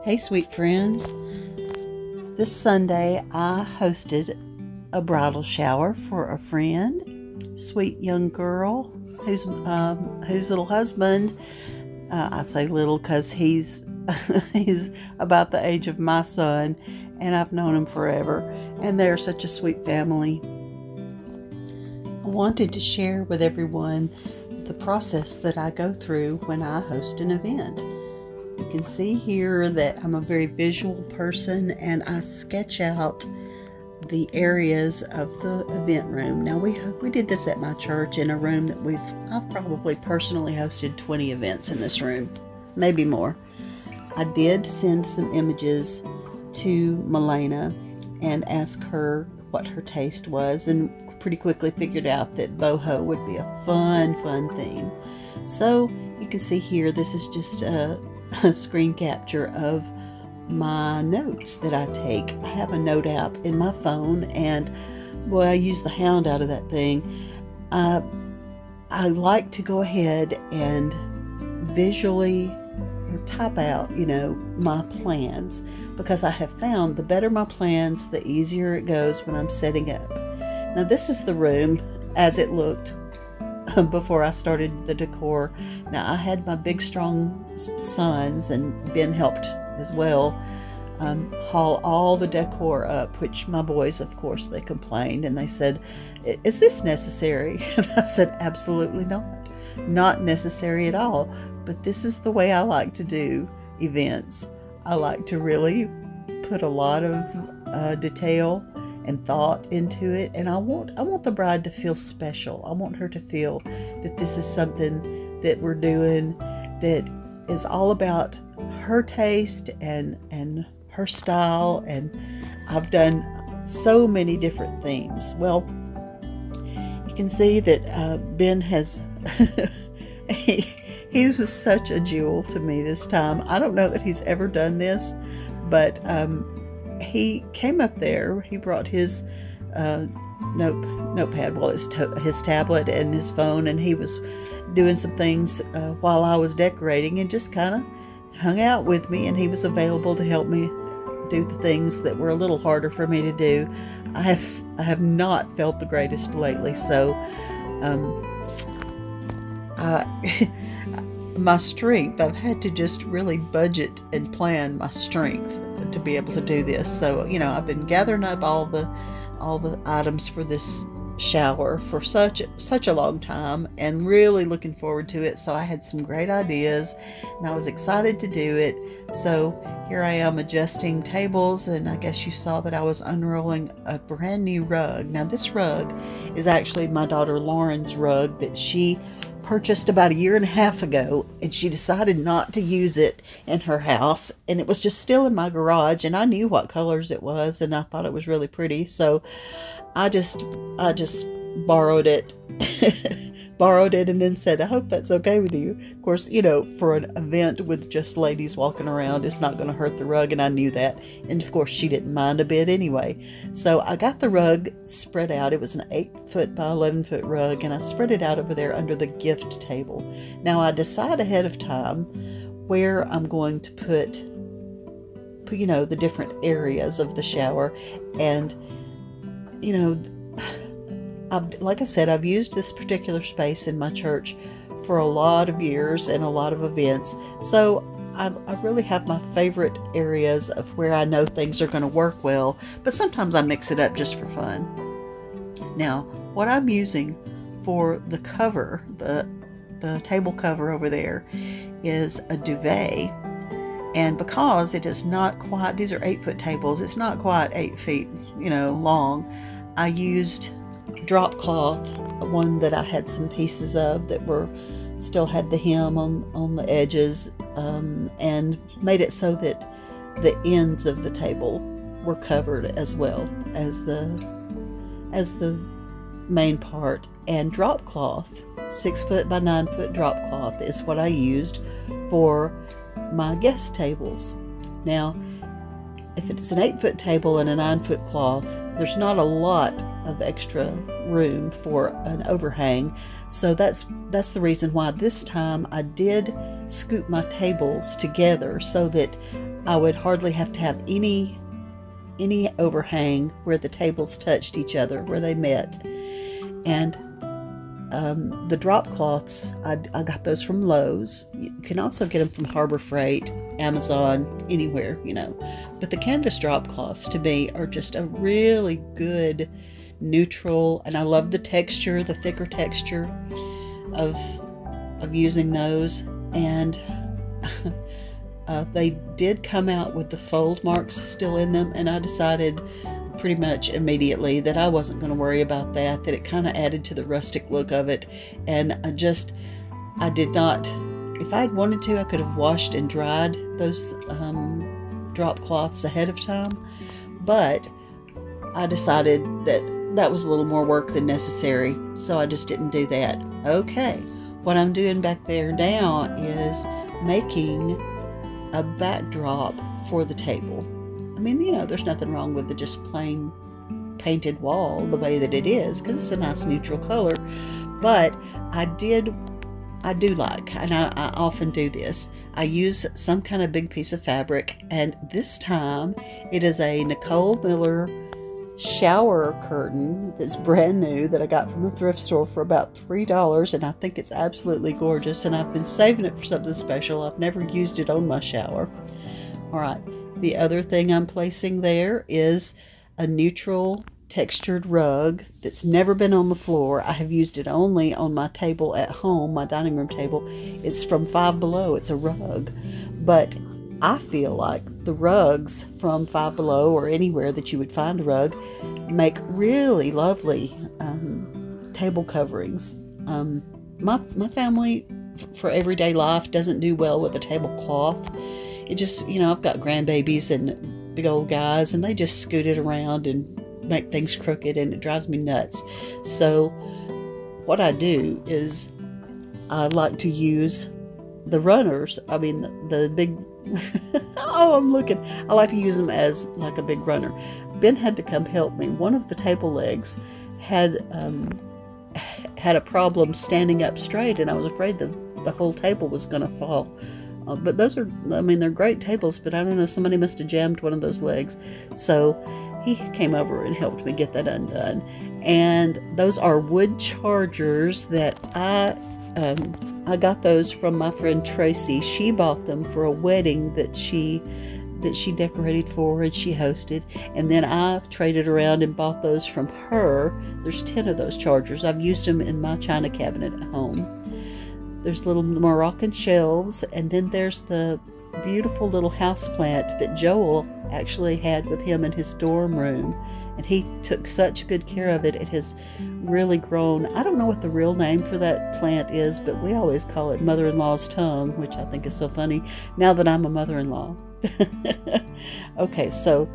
Hey sweet friends, this Sunday I hosted a bridal shower for a friend, sweet young girl whose little husband, I say little because he's about the age of my son, and I've known him forever, and they're such a sweet family. I wanted to share with everyone the process that I go through when I host an event. You can see here that I'm a very visual person, and I sketch out the areas of the event room. Now we did this at my church in a room that I've probably personally hosted 20 events in this room, maybe more. I did send some images to Milena and ask her what her taste was, and pretty quickly figured out that boho would be a fun theme. So you can see here, this is just a screen capture of my notes that I take. I have a note app in my phone, and boy, I use the hound out of that thing. I like to go ahead and visually type out, my plans, because I have found the better my plans, the easier it goes when I'm setting up. Now this is the room as it looked before I started the decor. Now I had my big strong sons, and Ben helped as well, haul all the decor up, which my boys, of course, they complained and they said, "Is this necessary?" And I said, "Absolutely not necessary at all, but this is the way I like to do events. I like to really put a lot of detail and thought into it, and I want the bride to feel special. I want her to feel that this is something that we're doing that is all about her taste and her style." And I've done so many different themes. Well, you can see that Ben has he was such a jewel to me this time. I don't know that he's ever done this, but he came up there. He brought his notepad, well, his tablet and his phone, and he was doing some things while I was decorating, and just kind of hung out with me, and he was available to help me do the things that were a little harder for me to do. I have not felt the greatest lately, so my strength, I've had to just really budget and plan my strength to be able to do this. So I've been gathering up all the items for this shower for such a long time, and really looking forward to it. So I had some great ideas, and I was excited to do it. So here I am adjusting tables, and I guess you saw that I was unrolling a brand new rug. Now this rug is actually my daughter Lauren's rug that she purchased about 1.5 years ago, and she decided not to use it in her house, and it was just still in my garage, and I knew what colors it was, and I thought it was really pretty, so I just borrowed it and then said, "I hope that's okay with you." Of course, for an event with just ladies walking around, it's not going to hurt the rug, and I knew that. And of course, she didn't mind a bit anyway. So I got the rug spread out. It was an 8-foot by 11-foot rug, and I spread it out over there under the gift table. Now I decide ahead of time where I'm going to put the different areas of the shower, and like I said, I've used this particular space in my church for a lot of years and a lot of events. So I really have my favorite areas of where I know things are going to work well, but sometimes I mix it up just for fun. Now, what I'm using for the cover, the table cover over there, is a duvet. And because it is not quite, these are 8-foot tables, it's not quite 8 feet, long, I used drop cloth, one that I had some pieces of that still had the hem on the edges, and made it so that the ends of the table were covered as well as the main part. And drop cloth, 6-foot by 9-foot drop cloth, is what I used for my guest tables. Now, if it's an 8-foot table and a 9-foot cloth, there's not a lot of extra room for an overhang. So that's the reason why this time I did scoop my tables together, so that I would hardly have to have any overhang where the tables touched each other, where they met. And the drop cloths, I got those from Lowe's. You can also get them from Harbor Freight, Amazon, anywhere, you know. But the canvas drop cloths, to me, are just a really good neutral, and I love the texture, the thicker texture of using those. And they did come out with the fold marks still in them, and I decided pretty much immediately that I wasn't going to worry about that it kind of added to the rustic look of it. And I did not, if I'd wanted to, I could have washed and dried those drop cloths ahead of time, but I decided that was a little more work than necessary, so I just didn't do that. Okay, what I'm doing back there now is making a backdrop for the table. I mean, you know, there's nothing wrong with the just plain painted wall the way that it is, because it's a nice neutral color. But I do like, and I often do this, I use some kind of big piece of fabric, and this time it is a Nicole Miller shower curtain that's brand new that I got from a thrift store for about $3, and I think it's absolutely gorgeous, and I've been saving it for something special. I've never used it on my shower. All right, the other thing I'm placing there is a neutral textured rug that's never been on the floor. I have used it only on my table at home, my dining room table. It's from Five Below. It's a rug, but I feel like the rugs from Five Below, or anywhere that you would find a rug, make really lovely table coverings. My family for everyday life doesn't do well with a tablecloth. It just, you know, I've got grandbabies and big old guys, and they just scoot it around and make things crooked, and it drives me nuts. So what I do is I like to use the runners. I mean, the big oh, I'm looking. I like to use them as like a big runner. Ben had to come help me. One of the table legs had a problem standing up straight, and I was afraid the whole table was going to fall. But those are, I mean, they're great tables, but I don't know, somebody must have jammed one of those legs. So he came over and helped me get that undone. And those are wood chargers that I got those from my friend Tracy. She bought them for a wedding that she decorated for and she hosted, and then I traded around and bought those from her. There's 10 of those chargers. I've used them in my china cabinet at home. There's little Moroccan shelves, and then there's the beautiful little houseplant that Joel actually had with him in his dorm room, and he took such good care of it. It has really grown. I don't know what the real name for that plant is, but we always call it mother-in-law's tongue, which I think is so funny now that I'm a mother-in-law. Okay, so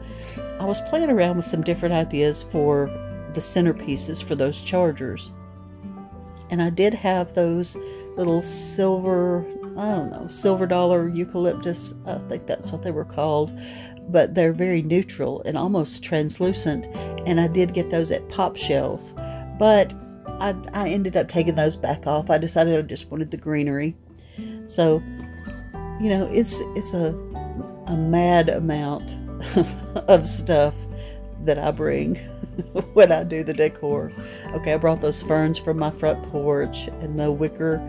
I was playing around with some different ideas for the centerpieces for those chargers, and I did have those little silver, I don't know, silver dollar eucalyptus, I think that's what they were called, but they're very neutral and almost translucent, and I did get those at Pop Shelf, but I ended up taking those back off. I decided I just wanted the greenery. So, you know, it's a mad amount of stuff that I bring when I do the decor. Okay, I brought those ferns from my front porch, and the wicker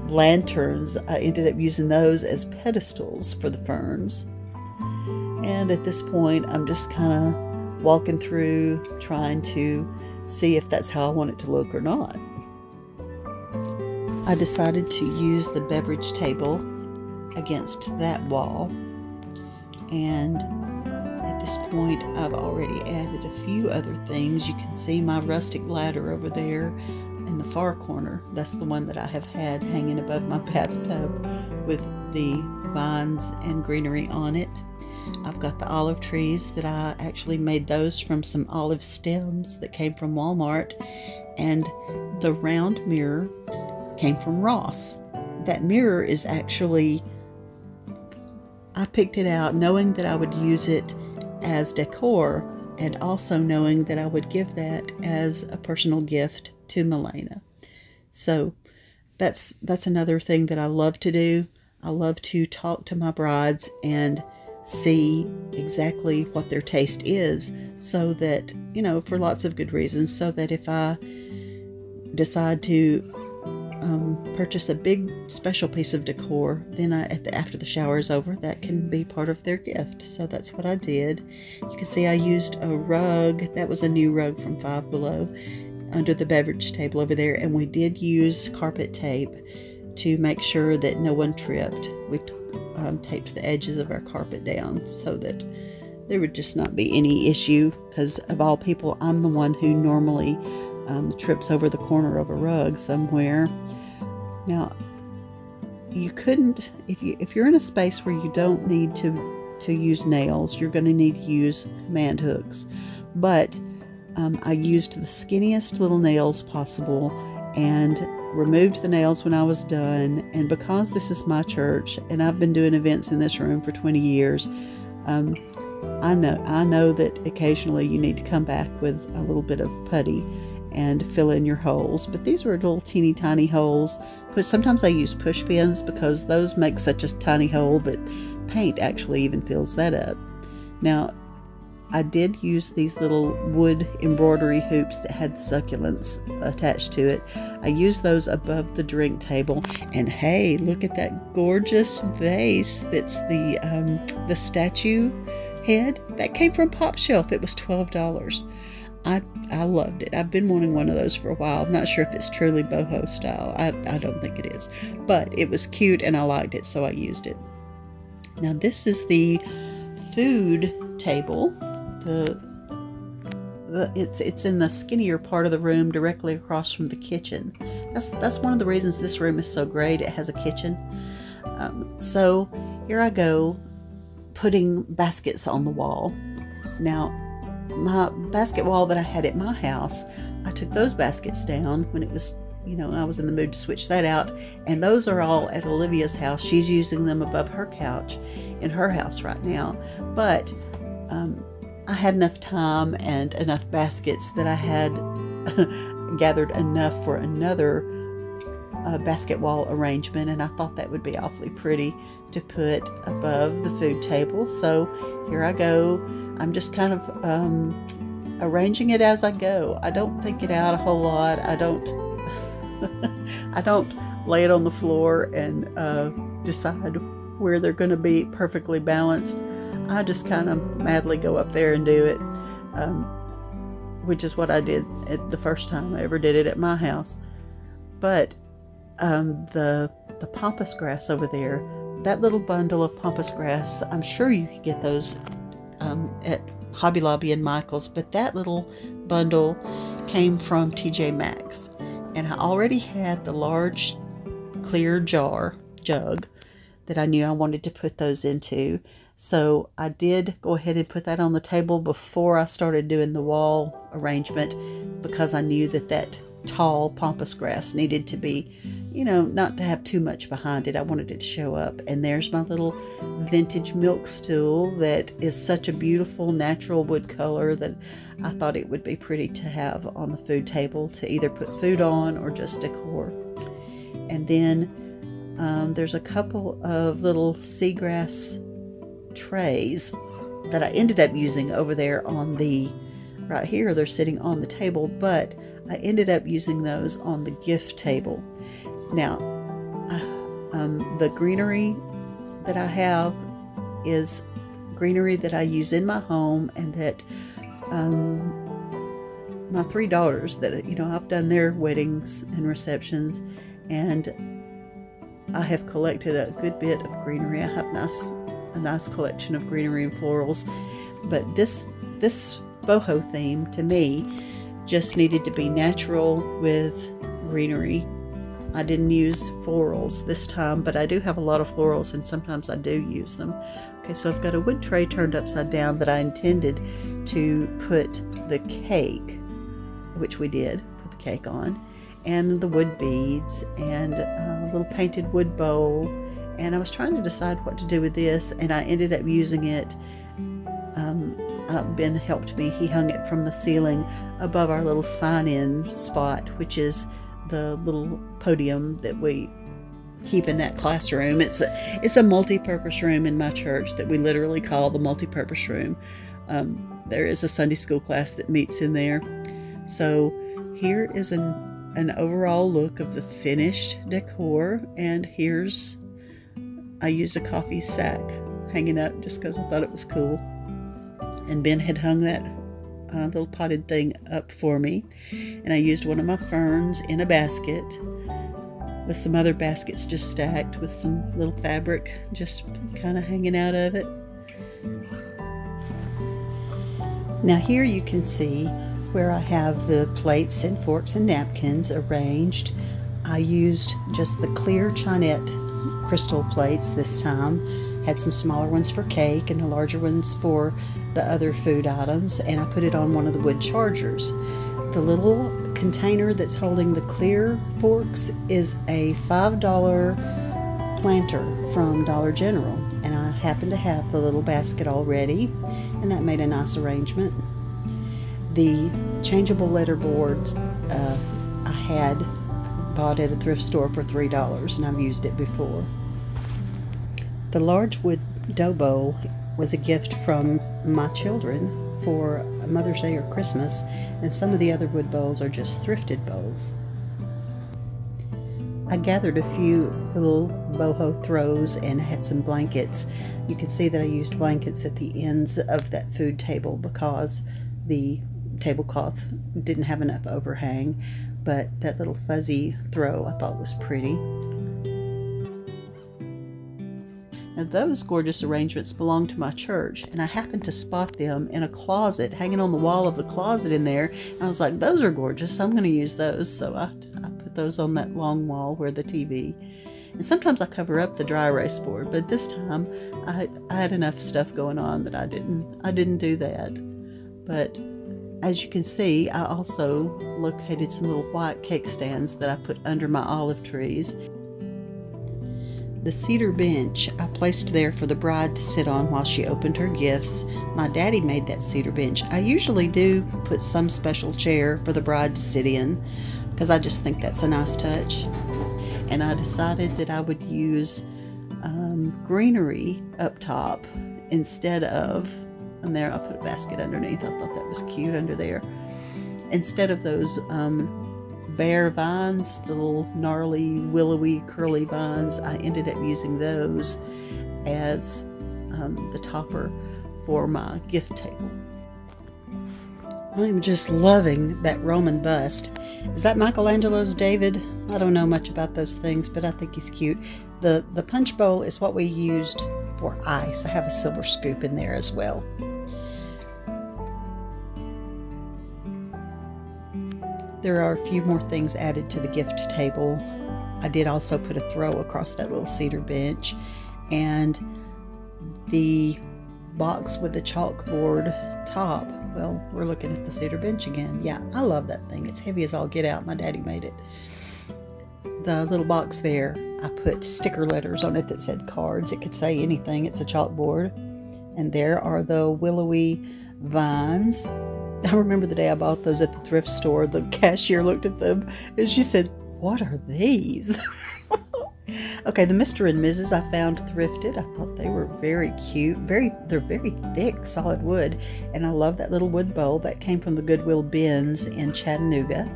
lanterns, I ended up using those as pedestals for the ferns. And at this point, I'm just kind of walking through, trying to see if that's how I want it to look or not. I decided to use the beverage table against that wall, and at this point I've already added a few other things. You can see my rustic ladder over there in the far corner. That's the one that I have had hanging above my bathtub with the vines and greenery on it. I've got the olive trees that I actually made those from some olive stems that came from Walmart, and the round mirror came from Ross. That mirror is actually, I picked it out knowing that I would use it as decor, and also knowing that I would give that as a personal gift to Milena. So that's another thing that I love to do. I love to talk to my brides and see exactly what their taste is, so that, for lots of good reasons, so that if I decide to purchase a big special piece of decor, then after the shower is over, that can be part of their gift. So that's what I did. You can see I used a rug. That was a new rug from Five Below under the beverage table over there, and we did use carpet tape to make sure that no one tripped. We taped the edges of our carpet down so that there would just not be any issue, because of all people, I'm the one who normally trips over the corner of a rug somewhere. Now, you couldn't, if you're in a space where you don't need to use nails, you're going to need to use command hooks. But I used the skinniest little nails possible and removed the nails when I was done. And because this is my church and I've been doing events in this room for 20 years, I know that occasionally you need to come back with a little bit of putty and fill in your holes, but these were little teeny tiny holes. But sometimes I use push pins because those make such a tiny hole that paint actually even fills that up. Now, I did use these little wood embroidery hoops that had succulents attached to it. I used those above the drink table, and hey, look at that gorgeous vase. That's the statue head that came from Pop Shelf. It was $12. I loved it. I've been wanting one of those for a while. I'm not sure if it's truly boho style. I don't think it is, but it was cute and I liked it, so I used it. Now this is the food table. It's in the skinnier part of the room, directly across from the kitchen. That's one of the reasons this room is so great. It has a kitchen. So here I go, putting baskets on the wall. Now, my basket wall that I had at my house, I took those baskets down when it was, I was in the mood to switch that out. And those are all at Olivia's house. She's using them above her couch in her house right now. But I had enough time and enough baskets that I had gathered enough for another basket wall arrangement, and I thought that would be awfully pretty to put above the food table. So here I go. I'm just kind of arranging it as I go. I don't think it out a whole lot. I don't lay it on the floor and decide where they're going to be perfectly balanced. I just kind of madly go up there and do it, which is what I did the first time I ever did it at my house. But the pampas grass over there, that little bundle of pampas grass, I'm sure you could get those at Hobby Lobby and Michael's, but that little bundle came from TJ Maxx, and I already had the large clear jug that I knew I wanted to put those into. So I did go ahead and put that on the table before I started doing the wall arrangement, because I knew that tall pampas grass needed to be, not to have too much behind it. I wanted it to show up. And there's my little vintage milk stool that is such a beautiful natural wood color that I thought it would be pretty to have on the food table to either put food on or just decor. And then there's a couple of little seagrass trays that I ended up using over there on right here. They're sitting on the table, but I ended up using those on the gift table. Now, the greenery that I have is greenery that I use in my home, and that my three daughters that, I've done their weddings and receptions, and I have collected a good bit of greenery. I have a nice collection of greenery and florals, but this boho theme to me just needed to be natural with greenery. I didn't use florals this time, but I do have a lot of florals, and sometimes I do use them. Okay, so I've got a wood tray turned upside down that I intended to put the cake, which we did put the cake on, and the wood beads, and a little painted wood bowl. And I was trying to decide what to do with this, and I ended up using it. Ben helped me. He hung it from the ceiling above our little sign-in spot, which is the little podium that we keep in that classroom. It's a multi-purpose room in my church that we literally call the multi-purpose room. There is a Sunday school class that meets in there. So here is an overall look of the finished decor, and I used a coffee sack hanging up just because I thought it was cool. And Ben had hung that little potted thing up for me, and I used one of my ferns in a basket with some other baskets just stacked with some little fabric just kind of hanging out of it. Now here you can see where I have the plates and forks and napkins arranged. I used just the clear Chinette crystal plates this time. Had some smaller ones for cake and the larger ones for the other food items, and I put it on one of the wood chargers. The little container that's holding the clear forks is a $5 planter from Dollar General, and I happen to have the little basket already, and that made a nice arrangement. The changeable letter boards I had bought at a thrift store for $3, and I've used it before. The large wood dough bowl was a gift from my children for Mother's Day or Christmas, and some of the other wood bowls are just thrifted bowls. I gathered a few little boho throws and had some blankets. You can see that I used blankets at the ends of that food table because the tablecloth didn't have enough overhang, but that little fuzzy throw I thought was pretty. Now those gorgeous arrangements belong to my church, and I happened to spot them in a closet, hanging on the wall of the closet in there, and I was like, those are gorgeous, I'm going to use those. So I put those on that long wall where the TV. And sometimes I cover up the dry erase board, but this time I had enough stuff going on that I didn't do that. But as you can see, I also located some little white cake stands that I put under my olive trees. The cedar bench I placed there for the bride to sit on while she opened her gifts. My daddy made that cedar bench. I usually do put some special chair for the bride to sit in because I just think that's a nice touch. And I decided that I would use greenery up top instead of, and there I put a basket underneath. I thought that was cute under there. Instead of those bare vines, the little gnarly, willowy, curly vines, I ended up using those as the topper for my gift table. I'm just loving that Roman bust. Is that Michelangelo's David? I don't know much about those things, but I think he's cute. The punch bowl is what we used for ice. I have a silver scoop in there as well. There are a few more things added to the gift table. I did also put a throw across that little cedar bench, and the box with the chalkboard top. Well, we're looking at the cedar bench again. Yeah, I love that thing. It's heavy as all get out. My daddy made it. The little box there, I put sticker letters on it that said cards. It could say anything. It's a chalkboard. And there are the willowy vines. I remember the day I bought those at the thrift store. The cashier looked at them and she said, "What are these?" Okay, the Mr. and Mrs. I found thrifted. I thought they were very cute. They're very thick, solid wood. And I love that little wood bowl that came from the Goodwill bins in Chattanooga.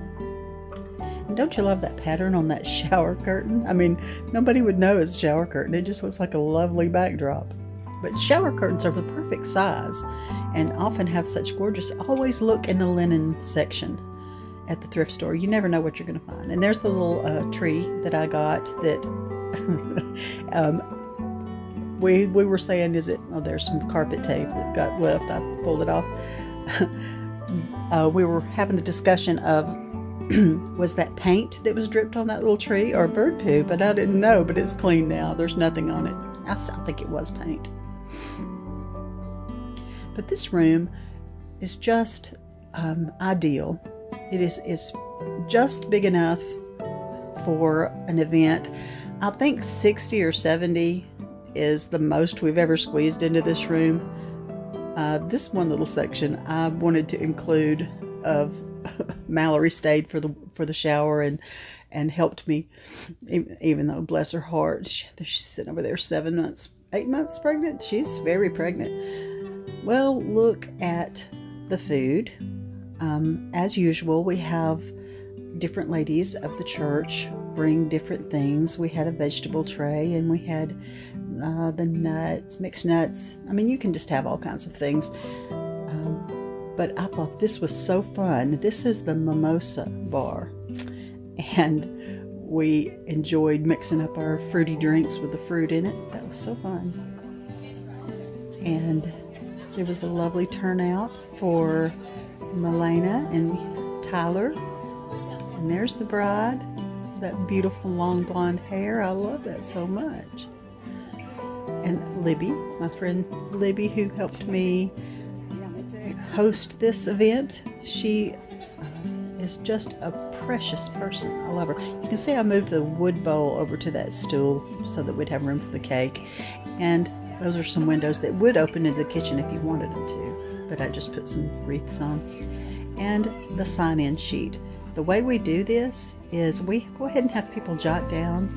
And don't you love that pattern on that shower curtain? I mean, nobody would know it's a shower curtain. It just looks like a lovely backdrop. But shower curtains are the perfect size and often have such gorgeous, always look in the linen section at the thrift store. You never know what you're going to find. And there's the little tree that I got that we were saying, is it, oh, there's some carpet tape that got left. I pulled it off. We were having the discussion of was that paint that was dripped on that little tree or bird poo, but I didn't know, but it's clean now. There's nothing on it. I still think it was paint. But this room is just ideal. It is just big enough for an event. I think 60 or 70 is the most we've ever squeezed into this room. This one little section I wanted to include of Mallory stayed for the shower, and and helped me, even though, bless her heart, she's sitting over there 7 months, 8 months pregnant. She's very pregnant. Well, look at the food. As usual, we have different ladies of the church bring different things. We had a vegetable tray, and we had the nuts, mixed nuts. I mean, you can just have all kinds of things. But I thought this was so fun. This is the mimosa bar, and we enjoyed mixing up our fruity drinks with the fruit in it. That was so fun. And there was a lovely turnout for Milena and Tyler. And there's the bride, that beautiful long blonde hair. I love that so much. And Libby, my friend Libby, who helped me host this event. She is just a precious person. I love her. You can see I moved the wood bowl over to that stool so that we'd have room for the cake. And those are some windows that would open into the kitchen if you wanted them to. But I just put some wreaths on. And the sign-in sheet. The way we do this is we go ahead and have people jot down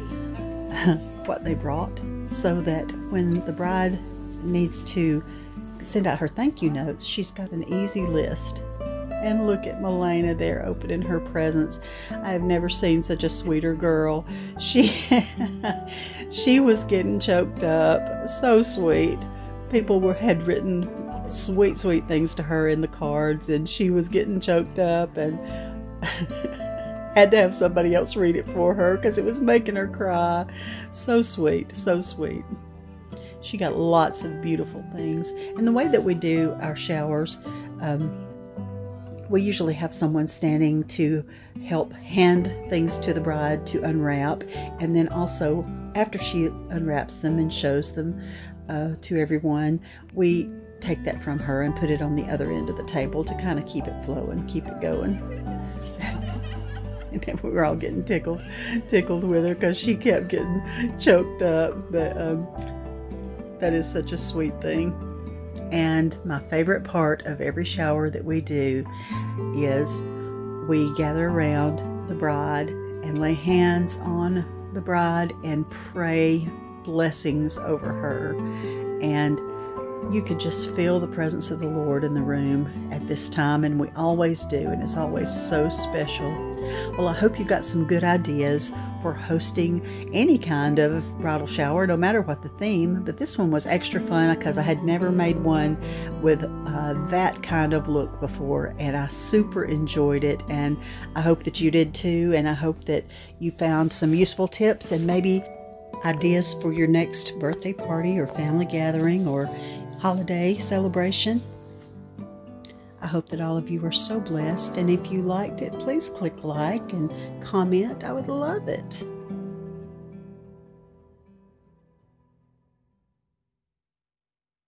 what they brought, so that when the bride needs to send out her thank you notes, she's got an easy list. And look at Milena there opening her presents. I have never seen such a sweeter girl. She was getting choked up. So sweet. People had written sweet things to her in the cards, and she was getting choked up and had to have somebody else read it for her because it was making her cry. So sweet, so sweet. She got lots of beautiful things. And the way that we do our showers, we usually have someone standing to help hand things to the bride to unwrap. And then also, after she unwraps them and shows them to everyone, we take that from her and put it on the other end of the table to kind of keep it flowing, keep it going. And then we were all getting tickled with her because she kept getting choked up. But that is such a sweet thing. And my favorite part of every shower that we do is we gather around the bride and lay hands on the bride and pray blessings over her. And you could just feel the presence of the Lord in the room at this time, and we always do, and it's always so special. Well, I hope you got some good ideas for hosting any kind of bridal shower, no matter what the theme, but this one was extra fun because I had never made one with that kind of look before, and I super enjoyed it, and I hope that you did too, and I hope that you found some useful tips and maybe ideas for your next birthday party or family gathering or holiday celebration. I hope that all of you are so blessed, and if you liked it, please click like and comment. I would love it.